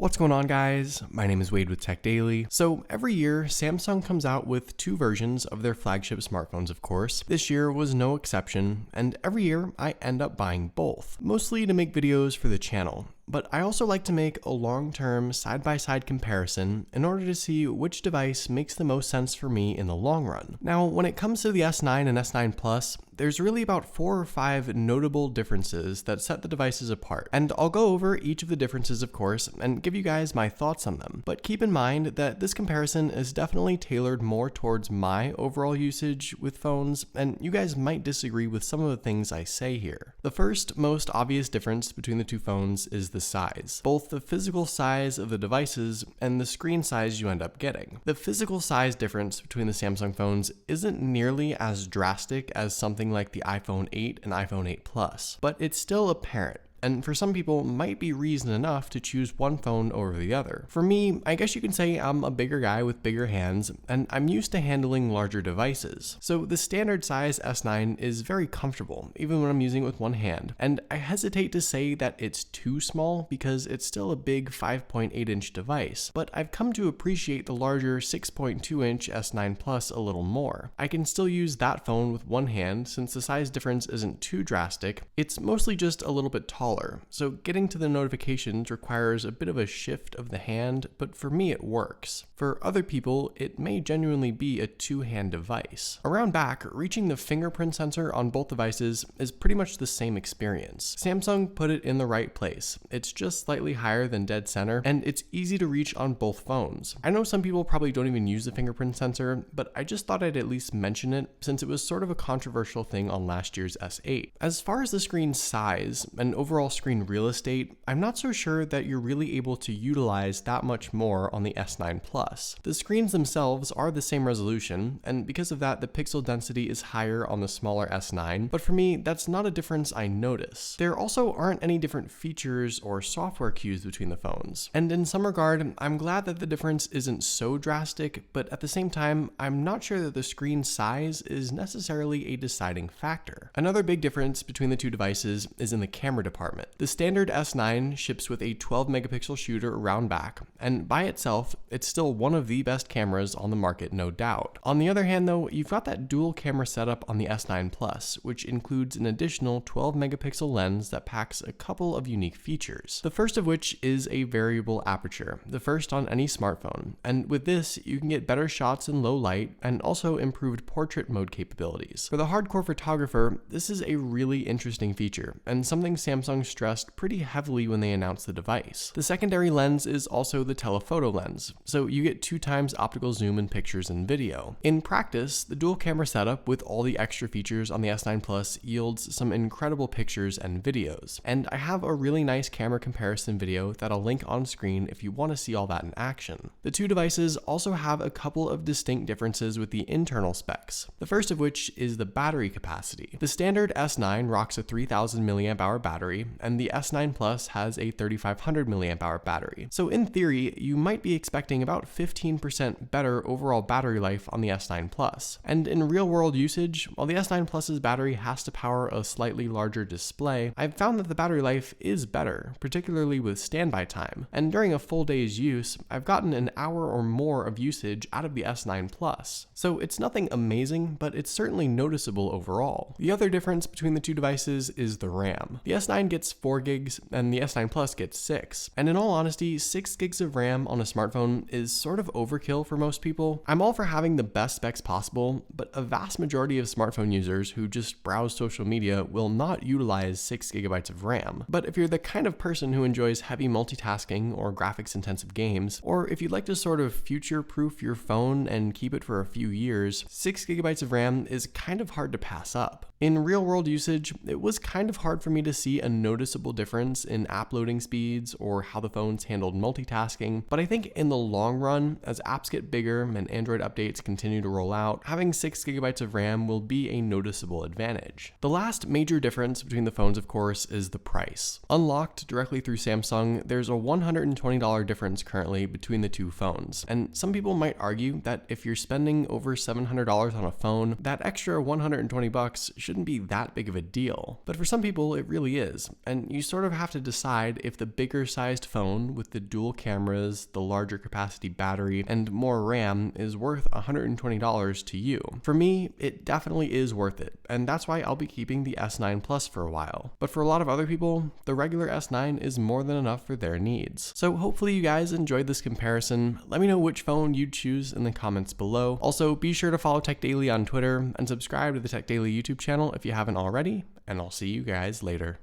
What's going on, guys? My name is Wade with Tech Daily. So every year, Samsung comes out with two versions of their flagship smartphones, of course. This year was no exception, and every year I end up buying both, mostly to make videos for the channel. But I also like to make a long-term side-by-side comparison in order to see which device makes the most sense for me in the long run. Now, when it comes to the S9 and S9 Plus, there's really about 4 or 5 notable differences that set the devices apart. And I'll go over each of the differences, of course, and give you guys my thoughts on them. But keep in mind that this comparison is definitely tailored more towards my overall usage with phones, and you guys might disagree with some of the things I say here. The first, most obvious difference between the two phones is the size, both the physical size of the devices and the screen size you end up getting. The physical size difference between the Samsung phones isn't nearly as drastic as something like the iPhone 8 and iPhone 8 Plus, but it's still apparent. And for some people, might be reason enough to choose one phone over the other. For me, I guess you can say I'm a bigger guy with bigger hands, and I'm used to handling larger devices. So the standard size S9 is very comfortable, even when I'm using it with one hand. And I hesitate to say that it's too small because it's still a big 5.8-inch device, but I've come to appreciate the larger 6.2-inch S9 Plus a little more. I can still use that phone with one hand since the size difference isn't too drastic. It's mostly just a little bit taller. So getting to the notifications requires a bit of a shift of the hand, but for me it works. For other people, it may genuinely be a two-hand device. Around back, reaching the fingerprint sensor on both devices is pretty much the same experience. Samsung put it in the right place. It's just slightly higher than dead center, and it's easy to reach on both phones. I know some people probably don't even use the fingerprint sensor, but I just thought I'd at least mention it since it was sort of a controversial thing on last year's S8. As far as the screen size and overall screen real estate, I'm not so sure that you're really able to utilize that much more on the S9 Plus. The screens themselves are the same resolution, and because of that, the pixel density is higher on the smaller S9, but for me, that's not a difference I notice. There also aren't any different features or software cues between the phones, and in some regard, I'm glad that the difference isn't so drastic, but at the same time, I'm not sure that the screen size is necessarily a deciding factor. Another big difference between the two devices is in the camera department. The standard S9 ships with a 12 megapixel shooter around back, and by itself, it's still one of the best cameras on the market, no doubt. On the other hand though, you've got that dual camera setup on the S9 Plus, which includes an additional 12 megapixel lens that packs a couple of unique features. The first of which is a variable aperture, the first on any smartphone, and with this, you can get better shots in low light and also improved portrait mode capabilities. For the hardcore photographer, this is a really interesting feature, and something Samsung stressed pretty heavily when they announced the device. The secondary lens is also the telephoto lens, so you get 2 times optical zoom in pictures and video. In practice, the dual camera setup with all the extra features on the S9 Plus yields some incredible pictures and videos, and I have a really nice camera comparison video that I'll link on screen if you want to see all that in action. The two devices also have a couple of distinct differences with the internal specs, the first of which is the battery capacity. The standard S9 rocks a 3000 mAh battery, and the S9 Plus has a 3500 mAh battery. So in theory, you might be expecting about 15% better overall battery life on the S9 Plus. And in real-world usage, while the S9 Plus's battery has to power a slightly larger display, I've found that the battery life is better, particularly with standby time. And during a full day's use, I've gotten an hour or more of usage out of the S9 Plus. So it's nothing amazing, but it's certainly noticeable overall. The other difference between the two devices is the RAM. The S9 gets 4 gigs and the S9 Plus gets 6. And in all honesty, 6 gigs of RAM on a smartphone is sort of overkill for most people. I'm all for having the best specs possible, but a vast majority of smartphone users who just browse social media will not utilize 6 gigabytes of RAM. But if you're the kind of person who enjoys heavy multitasking or graphics intensive games, or if you'd like to sort of future-proof your phone and keep it for a few years, 6 gigabytes of RAM is kind of hard to pass up. In real-world usage, it was kind of hard for me to see a noticeable difference in app loading speeds or how the phones handled multitasking, but I think in the long run, as apps get bigger and Android updates continue to roll out, having 6 gigabytes of RAM will be a noticeable advantage. The last major difference between the phones, of course, is the price. Unlocked directly through Samsung, there's a $120 difference currently between the two phones, and some people might argue that if you're spending over $700 on a phone, that extra $120 shouldn't be that big of a deal. But for some people, it really is, and you sort of have to decide if the bigger sized phone with the dual cameras, the larger capacity battery, and more RAM is worth $120 to you. For me, it definitely is worth it, and that's why I'll be keeping the S9 Plus for a while. But for a lot of other people, the regular S9 is more than enough for their needs. So hopefully you guys enjoyed this comparison. Let me know which phone you'd choose in the comments below. Also, be sure to follow Tech Daily on Twitter and subscribe to the Tech Daily YouTube channel if you haven't already, and I'll see you guys later.